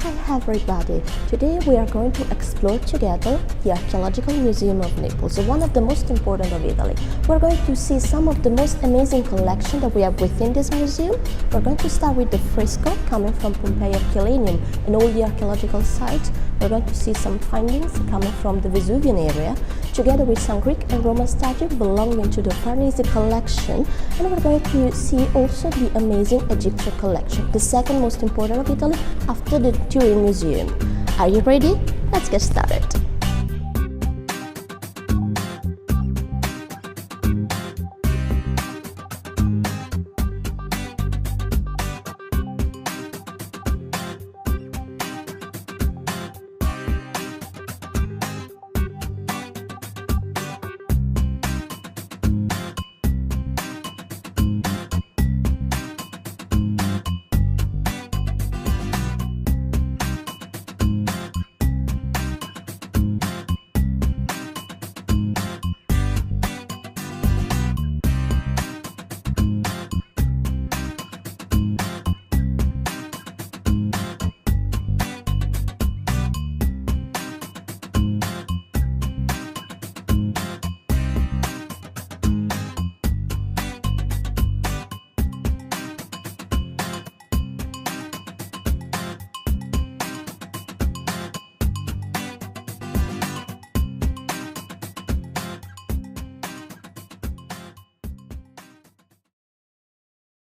Hi everybody! Today we are going to explore together the Archaeological Museum of Naples, one of the most important of Italy. We're going to see some of the most amazing collection that we have within this museum. We're going to start with the fresco coming from Pompeii Herculaneum and all the archaeological sites. We're going to see some findings coming from the Vesuvian area, together with some Greek and Roman statues belonging to the Farnese collection, and we're going to see also the amazing Egyptian collection, the second most important of Italy after the Turin Museum. Are you ready? Let's get started.